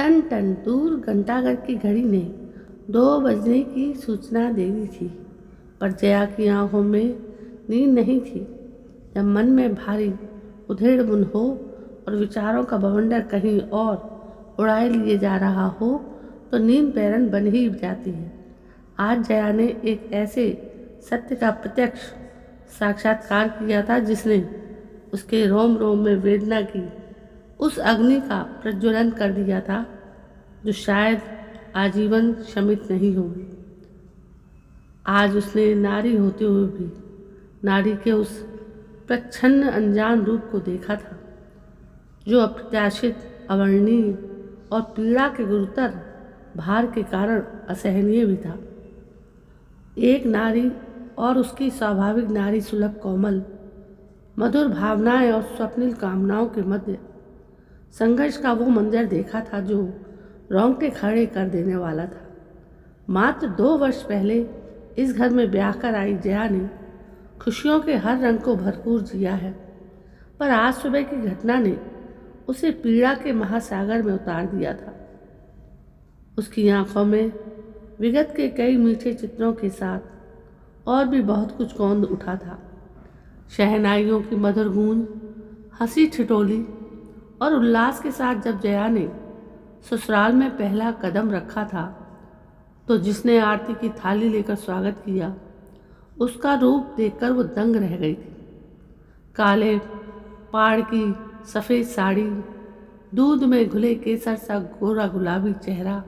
Ton ton दूर घंटाघर की घड़ी ने 2 बजने की सूचना दे दी थी, पर जया की आंखों में नींद नहीं थी। जब मन में भारी उधेड़-बुन हो और विचारों का बवंडर कहीं और उड़ाए लिए जा रहा हो, तो नींद बेरहम बन ही जाती है। आज जया ने एक ऐसे सत्य का प्रत्यक्ष साक्षात्कार किया था जिसने उसके रोम रोम में वेदना की उस अग्नि का प्रज्वलन कर दिया था जो शायद आजीवन शमित नहीं होगी। आज उसने नारी होते हुए भी नारी के उस प्रच्छन्न अनजान रूप को देखा था जो अप्रत्याशित, अवर्णनीय और पीड़ा के गुरुतर भार के कारण असहनीय भी था। एक नारी और उसकी स्वाभाविक नारी सुलभ कोमल मधुर भावनाएं और स्वप्निल कामनाओं के मध्य संघर्ष का वो मंजर देखा था जो रोंगटे खड़े कर देने वाला था। मात्र 2 वर्ष पहले इस घर में ब्याह कर आई जया ने खुशियों के हर रंग को भरपूर जिया है, पर आज सुबह की घटना ने उसे पीड़ा के महासागर में उतार दिया था। उसकी आंखों में विगत के कई मीठे चित्रों के साथ और भी बहुत कुछ कौंध उठा था। शहनाइयों की मधुर गूंज, हंसी ठिठोली और उल्लास के साथ जब जया ने ससुराल में पहला कदम रखा था, तो जिसने आरती की थाली लेकर स्वागत किया, उसका रूप देखकर वो दंग रह गई थी। काले पाड़ की सफ़ेद साड़ी, दूध में घुले केसर सा गोरा गुलाबी चेहरा,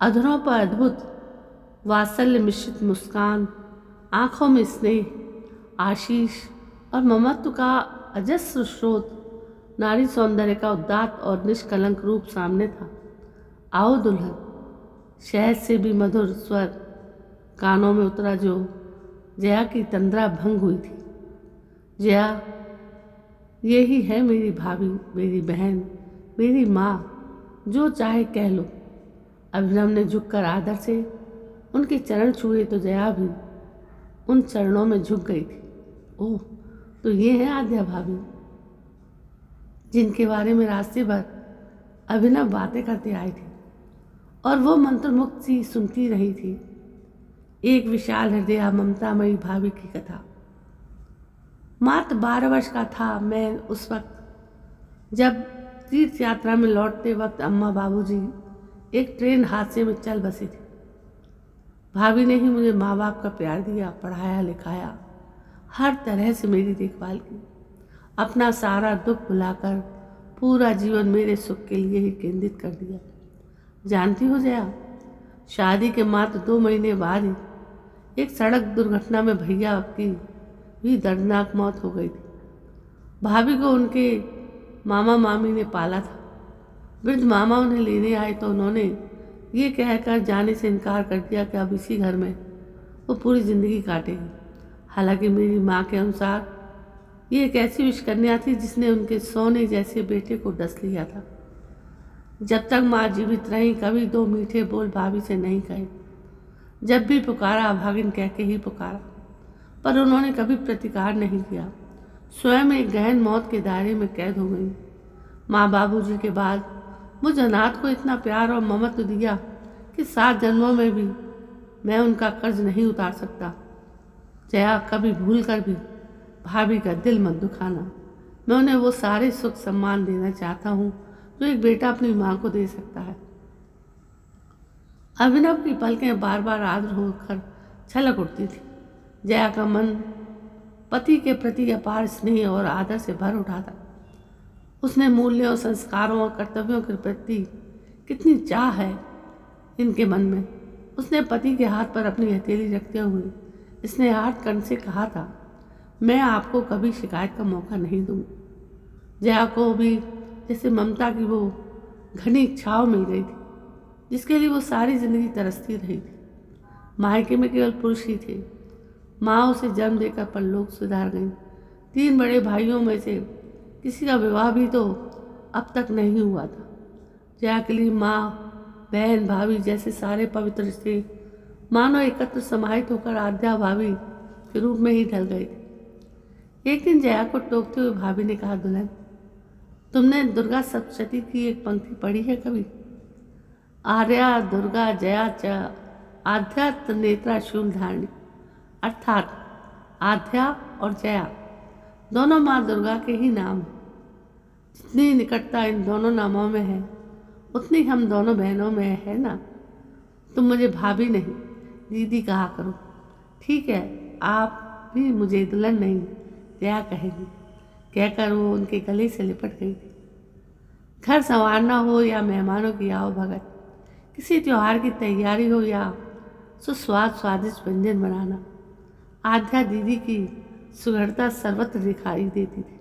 अधरों पर अद्भुत वात्सल्य मिश्रित मुस्कान, आँखों में स्नेह, आशीष और ममत्व का अजस्र स्रोत, नारी सौंदर्य का उदात्त और निष्कलंक रूप सामने था। आओ दुल्हन, शहद से भी मधुर स्वर कानों में उतरा जो जया की तंद्रा भंग हुई थी। जया, यही है मेरी भाभी, मेरी बहन, मेरी माँ, जो चाहे कह लो। अभिनव ने झुककर आदर से उनके चरण छुए तो जया भी उन चरणों में झुक गई थी। ओह, तो ये है आद्या भाभी, जिनके बारे में रास्ते भर अभिनव बातें करते आए थे और वो मंत्रमुग्ध सी सुनती रही थी। एक विशाल हृदय ममतामयी भाभी की कथा। मात्र 12 वर्ष का था मैं उस वक्त जब तीर्थ यात्रा में लौटते वक्त अम्मा बाबूजी एक ट्रेन हादसे में चल बसे थे। भाभी ने ही मुझे माँ बाप का प्यार दिया, पढ़ाया लिखाया, हर तरह से मेरी देखभाल की, अपना सारा दुख भुलाकर पूरा जीवन मेरे सुख के लिए ही केंद्रित कर दिया। जानती हो जया, शादी के मात्र 2 महीने बाद ही एक सड़क दुर्घटना में भैया की भी दर्दनाक मौत हो गई थी। भाभी को उनके मामा मामी ने पाला था। वृद्ध मामा उन्हें लेने आए तो उन्होंने ये कहकर जाने से इनकार कर दिया कि अब इसी घर में वो पूरी ज़िंदगी काटेगी। हालांकि मेरी माँ के अनुसार ये एक ऐसी विषकन्या थी जिसने उनके सोने जैसे बेटे को डस लिया था। जब तक माँ जीवित रही कभी 2 मीठे बोल भाभी से नहीं कहे। जब भी पुकारा अभागिन कह के ही पुकारा, पर उन्होंने कभी प्रतिकार नहीं किया। स्वयं एक गहन मौत के दायरे में कैद हो गई। माँ बाबूजी के बाद मुझ अनाथ को इतना प्यार और ममत्व दिया कि 7 जन्मों में भी मैं उनका कर्ज नहीं उतार सकता। जया, कभी भूल कर भी भाभी का दिल मत दुखाना। मैं उन्हें वो सारे सुख सम्मान देना चाहता हूँ जो एक बेटा अपनी माँ को दे सकता है। अभिनव की पलकें बार बार आर्द्र होकर छलक उठती थी। जया का मन पति के प्रति अपार स्नेह और आदर से भर उठा था। उसने मूल्यों, संस्कारों और कर्तव्यों के प्रति कितनी चाह है इनके मन में। उसने पति के हाथ पर अपनी हथेली रखते हुए स्नेहार्थ कंठ से कहा था, मैं आपको कभी शिकायत का मौका नहीं दूंगी। जया को भी जैसे ममता की वो घनी छाव मिल गई थी जिसके लिए वो सारी जिंदगी तरसती रही थी। मायके में केवल पुरुष ही थे। माँ उसे जन्म देकर परलोक सुधार गई। 3 बड़े भाइयों में से किसी का विवाह भी तो अब तक नहीं हुआ था। जया के लिए माँ, बहन, भाभी जैसे सारे पवित्र रिश्ते मानो एकत्र समाहित होकर आद्या भाभी के रूप में ही ढल गए थे। एक दिन जया को टोकते हुए भाभी ने कहा, दुल्हन, तुमने दुर्गा सप्तशती की एक पंक्ति पढ़ी है कभी? आर्या दुर्गा जया च आध्या नेत्रा शूलधारिणी, अर्थात आध्या और जया दोनों माँ दुर्गा के ही नाम हैं। जितनी निकटता इन दोनों नामों में है उतनी हम दोनों बहनों में है ना। तुम मुझे भाभी नहीं दीदी कहा करो, ठीक है? आप भी मुझे दुल्हन नहीं जया कहेगी, कहकर वो उनके गले से लिपट गई थी। घर संवारना हो या मेहमानों की आओ भगत, किसी त्योहार की तैयारी हो या स्वादिष्ट व्यंजन बनाना, आध्या दीदी की सुघड़ता सर्वत्र दिखाई देती थी।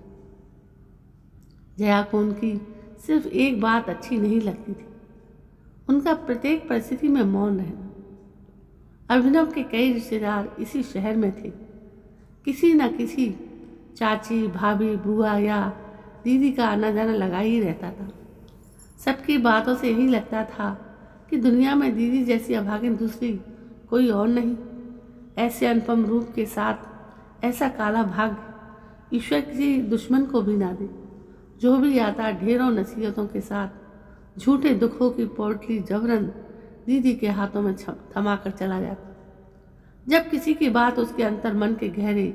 जया को उनकी सिर्फ एक बात अच्छी नहीं लगती थी, उनका प्रत्येक परिस्थिति में मौन रहना। अभिनव के कई रिश्तेदार इसी शहर में थे, किसी न किसी चाची, भाभी, बुआ या दीदी का आना जाना लगा ही रहता था। सबकी बातों से यही लगता था कि दुनिया में दीदी जैसी अभागिन दूसरी कोई और नहीं। ऐसे अनुपम रूप के साथ ऐसा काला भाग्य ईश्वर किसी दुश्मन को भी ना दे। जो भी आता ढेरों नसीहतों के साथ झूठे दुखों की पोटली जबरन दीदी के हाथों में थमा कर चला जाता। जब किसी की बात उसके अंतर मन के गहरे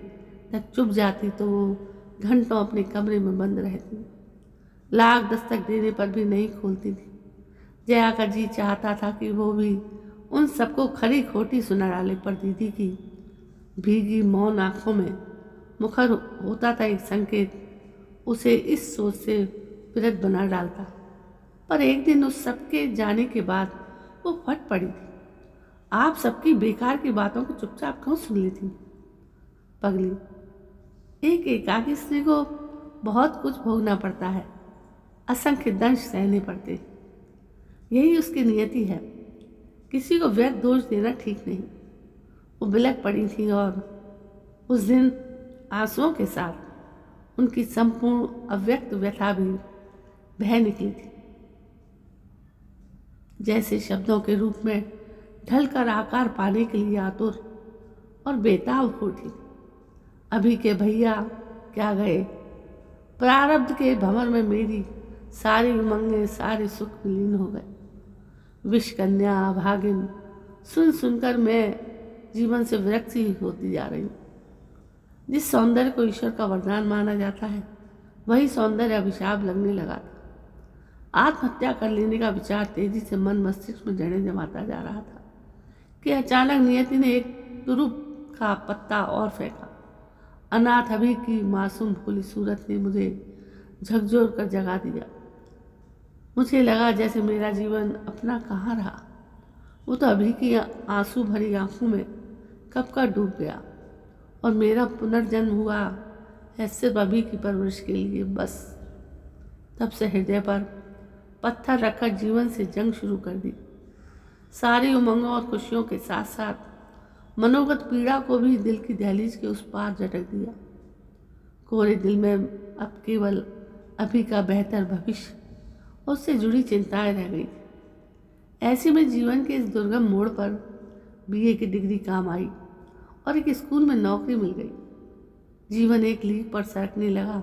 तक चुभ जाती तो वो घंटों अपने कमरे में बंद रहती, लाख दस्तक देने पर भी नहीं खोलती थी। जया का जी चाहता था कि वो भी उन सबको खरी खोटी सुना डाले, पर दीदी की भीगी मौन आंखों में मुखर होता था एक संकेत, उसे इस सोच से विरत बना डालता। पर एक दिन उस सबके जाने के बाद वो फट पड़ी थी। आप सबकी बेकार की बातों को चुपचाप क्यों सुन ली थी पगली? एक एकाकी स्त्री को बहुत कुछ भोगना पड़ता है, असंख्य दंश सहने पड़ते, यही उसकी नियति है। किसी को व्यर्थ दोष देना ठीक नहीं। वो बिलख पड़ी थी और उस दिन आंसुओं के साथ उनकी संपूर्ण अव्यक्त व्यथा भी बह निकली थी, जैसे शब्दों के रूप में ढलकर आकार पाने के लिए आतुर और बेताब उठी। अभी के भैया क्या गए, प्रारब्ध के भंवर में मेरी सारी उमंगें सारे सुख विलीन हो गए। विष कन्या भागिन सुन सुनकर मैं जीवन से विरक्त ही होती जा रही हूँ। जिस सौंदर्य को ईश्वर का वरदान माना जाता है वही सौंदर्य अभिशाप लगने लगा था। आत्महत्या कर लेने का विचार तेजी से मन मस्तिष्क में जड़ें जमाता जा रहा था कि अचानक नियति ने एक तुरुप का पत्ता और फेंका। अनाथ अभी की मासूम भोली सूरत ने मुझे झकझोर कर जगा दिया। मुझे लगा जैसे मेरा जीवन अपना कहाँ रहा। वो तो अभी की आंसू भरी आंखों में कब का डूब गया और मेरा पुनर्जन्म हुआ है सिर्फ अभी की परवरिश के लिए बस। तब से हृदय पर पत्थर रखकर जीवन से जंग शुरू कर दी। सारी उमंगों और खुशियों के साथ साथ मनोगत पीड़ा को भी दिल की दहलीज के उस पार झटक दिया। कोरे दिल में अब केवल अभी का बेहतर भविष्य उससे जुड़ी चिंताएं रह गई। ऐसे में जीवन के इस दुर्गम मोड़ पर बीए की डिग्री काम आई और एक स्कूल में नौकरी मिल गई। जीवन एक लीक पर सरकने लगा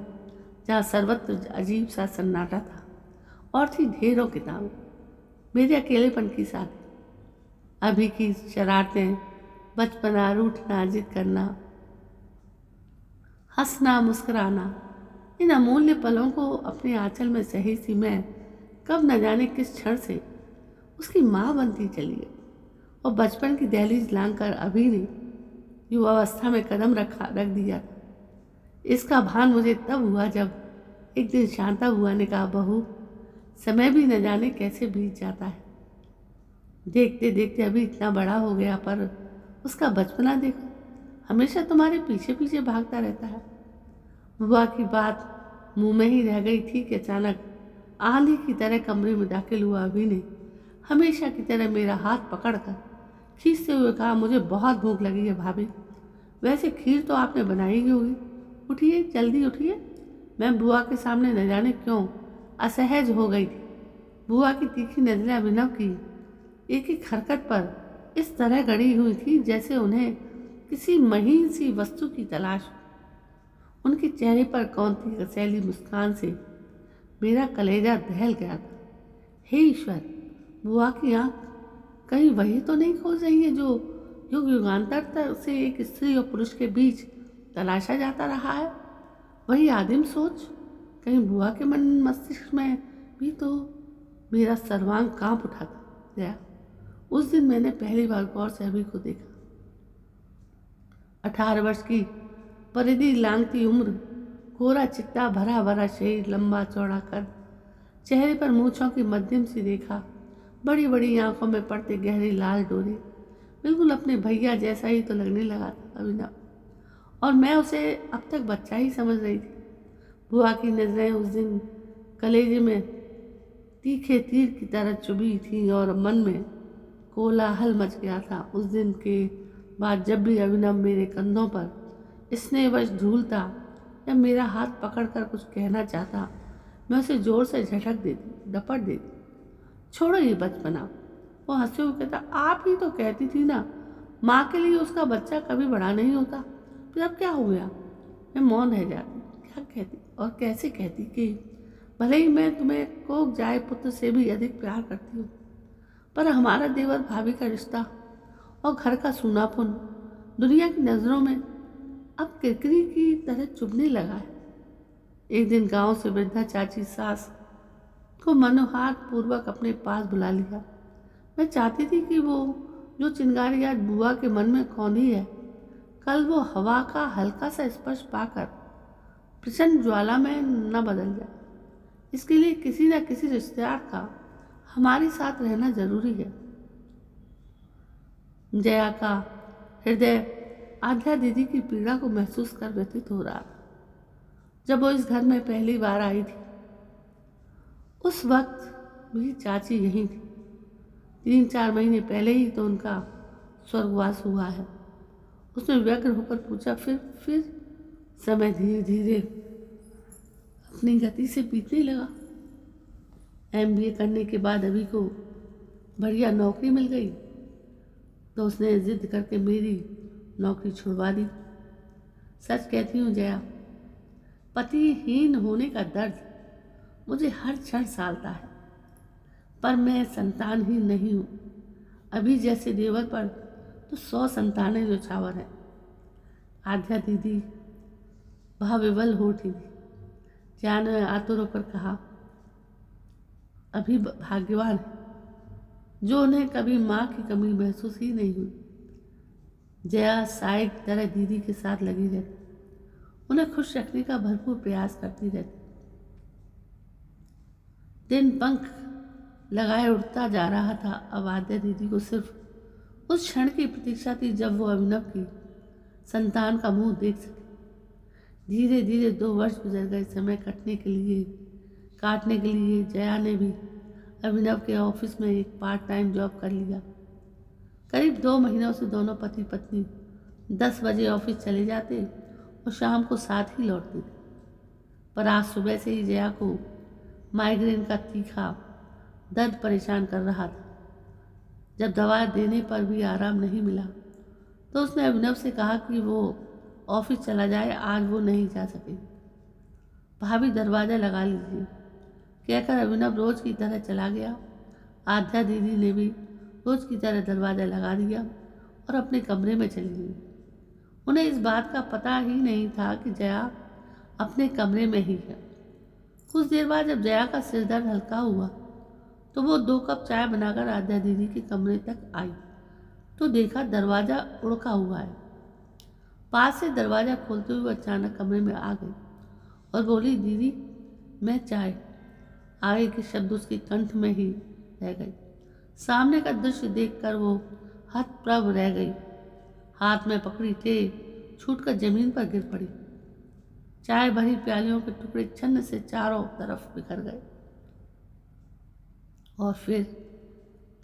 जहाँ सर्वत्र अजीब सा सन्नाटा था और थी ढेरों किताबें। मेरे अकेलेपन की साथी, अभी की शरारतें, बचपना, रूठना, जिद करना, हंसना, मुस्कुराना, इन अमूल्य पलों को अपने आंचल में सही सी मैं कब न जाने किस क्षण से उसकी माँ बनती चली गई और बचपन की दहलीज लांघकर अभी ने युवावस्था में कदम रख दिया। इसका भान मुझे तब हुआ जब एक दिन शांता बुआ ने कहा, बहू समय भी न जाने कैसे बीत जाता है। देखते देखते अभी इतना बड़ा हो गया पर उसका बचपना देखो, हमेशा तुम्हारे पीछे पीछे भागता रहता है। बुआ की बात मुंह में ही रह गई थी कि अचानक आंधी की तरह कमरे में दाखिल हुआ अभी ने हमेशा की तरह मेरा हाथ पकड़कर खींचते हुए कहा, मुझे बहुत भूख लगी है भाभी। वैसे खीर तो आपने बनाई ही होगी, उठिए जल्दी उठिए। मैं बुआ के सामने न जाने क्यों असहज हो गई थी। बुआ की तीखी नजरें अभिनव की एक एक हरकत पर इस तरह गड़ी हुई थी जैसे उन्हें किसी महीन सी वस्तु की तलाश। उनके चेहरे पर कौनती कसैली मुस्कान से मेरा कलेजा दहल गया था। हे ईश्वर, बुआ की आंख कहीं वही तो नहीं खोज रही है जो युग युगांतर तक से एक स्त्री और पुरुष के बीच तलाशा जाता रहा है? वही आदिम सोच कहीं बुआ के मन मस्तिष्क में भी तो? मेरा सर्वांग कांप उठा गया। उस दिन मैंने पहली बार गौर से अभी को देखा। 18 वर्ष की परिधि लांगती उम्र, कोरा चिट्टा भरा भरा शरीर, लंबा चौड़ा कद, चेहरे पर मूंछों की मध्यम सी रेखा, बड़ी बड़ी आंखों में पड़ते गहरे लाल डोरे, बिल्कुल अपने भैया जैसा ही तो लगने लगा था अभिनव। और मैं उसे अब तक बच्चा ही समझ रही थी। बुआ की नजरें उस दिन कलेजे में तीखे तीर की तरह चुभी थी और मन में कोलाहल मच गया था। उस दिन के बाद जब भी अभिनव मेरे कंधों पर स्नेहवश झूलता या मेरा हाथ पकड़कर कुछ कहना चाहता, मैं उसे जोर से झटक देती, डपट देती। छोड़ो ये बचपना। वो हंसते हुए कहता, आप ही तो कहती थी ना माँ के लिए उसका बच्चा कभी बड़ा नहीं होता। फिर अब क्या हो गया? मैं मौन रह जाती। क्या कहती और कैसे कहती कि भले ही मैं तुम्हें कोक जाए पुत्र से भी अधिक प्यार करती हूँ, पर हमारा देवर भाभी का रिश्ता और घर का सूनापन दुनिया की नज़रों में अब किरकिरी की तरह चुभने लगा है। एक दिन गांव से वृद्धा चाची सास को मनोहार पूर्वक अपने पास बुला लिया। मैं चाहती थी कि वो जो चिंगारी आज बुआ के मन में खौंधी है, कल वो हवा का हल्का सा स्पर्श पाकर प्रचंड ज्वाला में न बदल जाए। इसके लिए किसी न किसी रिश्तेदार का हमारे साथ रहना जरूरी है। जया का हृदय आध्या दीदी की पीड़ा को महसूस कर व्यथित हो रहा था। जब वो इस घर में पहली बार आई थी, उस वक्त भी चाची यहीं थी। 3-4 महीने पहले ही तो उनका स्वर्गवास हुआ है। उसने व्यग्र होकर पूछा, फिर समय धीरे धीरे अपनी गति से बीतने लगा। MBA करने के बाद अभी को बढ़िया नौकरी मिल गई तो उसने जिद करके मेरी नौकरी छुड़वा दी। सच कहती हूँ जया, पतिहीन होने का दर्द मुझे हर क्षण सालता है, पर मैं संतानहीन नहीं हूँ। अभी जैसे देवर पर तो 100 संतानें न्यौछावर हैं। आध्या दीदी भावविवल हो उठी थी। जान ने आतुर होकर कहा, अभी भाग्यवान है जो उन्हें कभी माँ की कमी महसूस ही नहीं हुई। जया साई की तरह दीदी के साथ लगी रहती, उन्हें खुश रखने का भरपूर प्रयास करती रहती। दिन पंख लगाए उड़ता जा रहा था। अब आद्या दीदी को सिर्फ उस क्षण की प्रतीक्षा थी जब वो अभिनव की संतान का मुंह देख सके। धीरे धीरे 2 वर्ष गुजर गए। समय काटने के लिए जया ने भी अभिनव के ऑफिस में एक पार्ट टाइम जॉब कर लिया। करीब 2 महीनों से दोनों पति पत्नी 10 बजे ऑफिस चले जाते और शाम को साथ ही लौटते थे। पर आज सुबह से ही जया को माइग्रेन का तीखा दर्द परेशान कर रहा था। जब दवा देने पर भी आराम नहीं मिला तो उसने अभिनव से कहा कि वो ऑफिस चला जाए, आज वो नहीं जा सके। भाभी दरवाज़ा लगा लीजिए कहकर अभिनव रोज की तरह चला गया। आध्या दीदी ने भी रोज की तरह दरवाज़ा लगा दिया और अपने कमरे में चली गई। उन्हें इस बात का पता ही नहीं था कि जया अपने कमरे में ही है। कुछ देर बाद जब जया का सिर दर्द हल्का हुआ तो वो 2 कप चाय बनाकर आध्या दीदी के कमरे तक आई तो देखा दरवाज़ा उड़का हुआ है। पास से दरवाज़ा खोलते हुए अचानक कमरे में आ गई और बोली, दीदी मैं चाय। आगे के शब्द उसके कंठ में ही रह गए। सामने का दृश्य देखकर वो हतप्रभ रह गई। हाथ में पकड़ी ट्रे छूटकर जमीन पर गिर पड़ी। चाय भरी प्यालियों के टुकड़े छन्न से चारों तरफ बिखर गए और फिर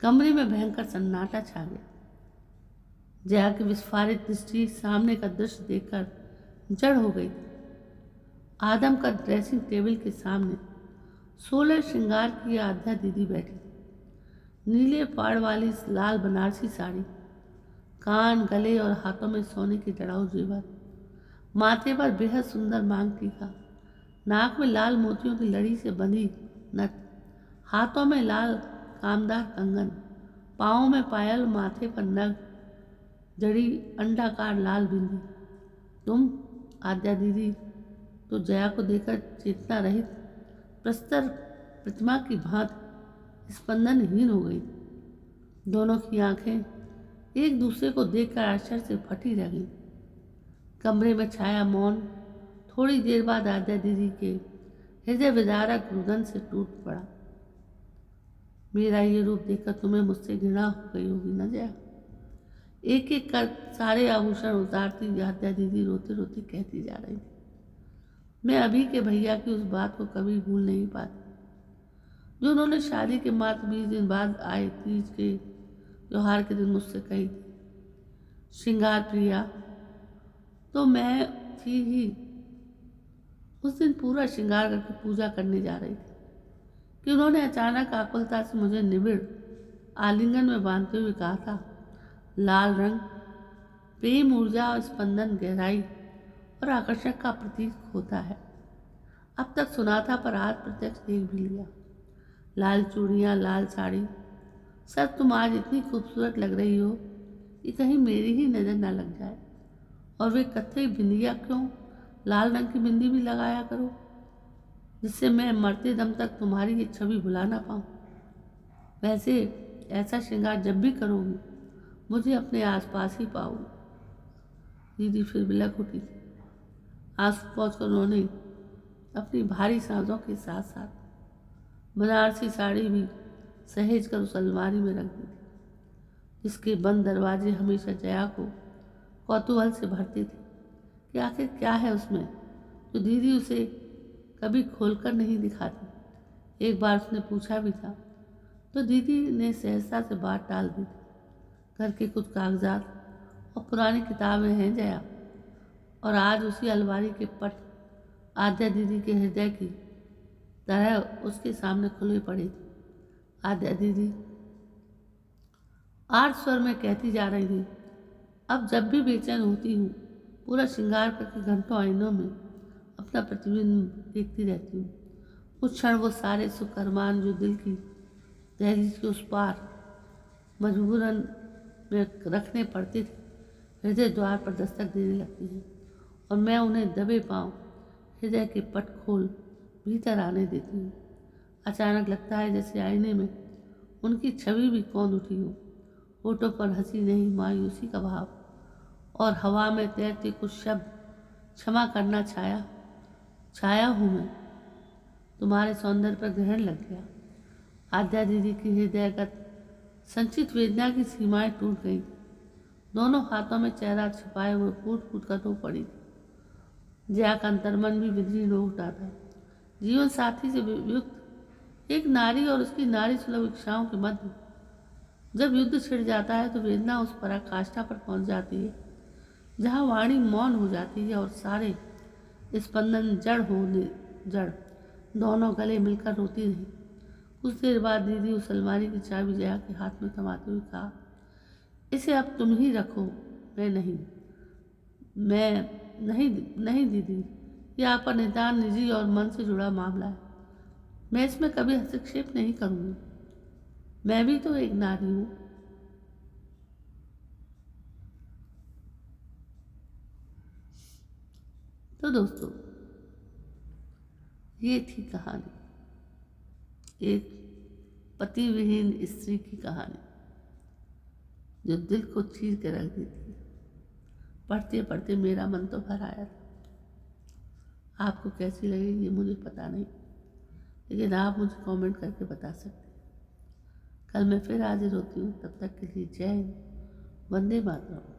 कमरे में भयंकर सन्नाटा छा गया। जया की विस्फारित दृष्टि सामने का दृश्य देखकर जड़ हो गई। आदम का ड्रेसिंग टेबल के सामने 16 श्रृंगार की आध्या दीदी बैठी थी। नीले पाड़ वाली लाल बनारसी साड़ी, कान, गले और हाथों में सोने की जड़ाऊ जेवर, माथे पर बेहद सुंदर मांग टीका, नाक में लाल मोतियों की लड़ी से बंधी नथ, हाथों में लाल कामदार कंगन, पाँव में पायल, माथे पर नग जड़ी अंडाकार लाल बिंदी। तुम आद्या दीदी तो जया को देखकर चेतना रहित प्रस्तर प्रतिमा की भांति स्पंदनहीन हो गई। दोनों की आंखें एक दूसरे को देखकर आश्चर्य से फटी रह गई। कमरे में छाया मौन थोड़ी देर बाद आद्या दीदी के हृदय विदारक रुदन से टूट पड़ा। मेरा ये रूप देखकर तुम्हें मुझसे घृणा हो गई होगी न जया। एक एक कर सारे आभूषण उतारती आद्या दीदी रोते रोते कहती जा रही थी। मैं अभी के भैया की उस बात को कभी भूल नहीं पाती जो उन्होंने शादी के मात्र 20 दिन बाद आए तीज के त्योहार के दिन मुझसे कही थी। श्रृंगार प्रिया तो मैं थी ही। उस दिन पूरा श्रृंगार करके पूजा करने जा रही थी कि उन्होंने अचानक आकुलता से मुझे निबिड़ आलिंगन में बांधते हुए कहा था, लाल रंग प्रेम, ऊर्जा और स्पंदन, गहराई और आकर्षण का प्रतीक होता है। अब तक सुना था पर आज प्रत्यक्ष देख भी लिया। लाल चूड़ियाँ, लाल साड़ी, सर तुम आज इतनी खूबसूरत लग रही हो कि कहीं मेरी ही नज़र ना लग जाए। और वे कत्थई बिंदिया क्यों, लाल रंग की बिंदी भी लगाया करो जिससे मैं मरते दम तक तुम्हारी ये छवि भुला ना पाऊँ। वैसे ऐसा श्रृंगार जब भी करोगी मुझे अपने आसपास ही पाओगी। दीदी फिर बिलख उठी थी। आंसू पहुँचकर उन्होंने अपनी भारी सांसों के साथ साथ बनारसी साड़ी भी सहेज कर उस अलमारी में रख दी थी जिसके बंद दरवाजे हमेशा जया को कौतूहल से भरते थे कि आखिर क्या है उसमें जो दीदी उसे कभी खोलकर नहीं दिखाती। एक बार उसने पूछा भी था तो दीदी ने सहजता से बात टाल दी थी। घर के कुछ कागजात और पुरानी किताबें हैं जया, और आज उसी अलमारी के पट आद्या दीदी के हृदय की तरह उसके सामने खुले पड़े थे। आद्या दीदी आर्ट स्वर में कहती जा रही थी, अब जब भी बेचैन होती हूँ पूरा श्रृंगार करके घंटों आईनों में अपना प्रतिबिंब देखती रहती हूँ। उस क्षण वो सारे सुख अरमान जो दिल की दहलीज के उस पार मजबूरन में रखने पड़ते थे हृदय द्वार पर दस्तक देने लगती है और मैं उन्हें दबे पाँव हृदय के पट खोल भीतर आने देती हूँ। अचानक लगता है जैसे आईने में उनकी छवि भी कौंध उठी हो। होठों पर हंसी नहीं, मायूसी का भाव, और हवा में तैरते कुछ शब्द, क्षमा करना छाया हूँ मैं, तुम्हारे सौंदर्य पर ग्रहण लग गया। आद्या दीदी की हृदयगत संचित वेदना की सीमाएं टूट गई। दोनों हाथों में चेहरा छिपाए हुए फूट फूट कर रो पड़ी थी। जया का अंतर्मन भी विदीर्ण हो उठा था। जीवन साथी से युक्त एक नारी और उसकी नारी सुलभ इच्छाओं के मध्य जब युद्ध छिड़ जाता है तो वेदना उस पराकाष्ठा पर पहुंच जाती है जहां वाणी मौन हो जाती है और सारे स्पंदन जड़ दोनों गले मिलकर रोती रही। कुछ देर बाद दीदी उस अलमारी की चाबी जया के हाथ में थमाते हुए कहा, इसे अब तुम ही रखो, नहीं दीदी, यह आपका नितान निजी और मन से जुड़ा मामला है। मैं इसमें कभी हस्तक्षेप नहीं करूँगी। मैं भी तो एक नारी हूँ। तो दोस्तों, ये थी कहानी, एक पति विहीन स्त्री की कहानी जो दिल को चीर के रख देती है। पढ़ते पढ़ते मेरा मन तो भर आया था। आपको कैसी लगी ये मुझे पता नहीं, लेकिन आप मुझे कमेंट करके बता सकते हैं। कल मैं फिर हाजिर होती हूँ। तब तक के लिए जय हिंद, वंदे मातरम।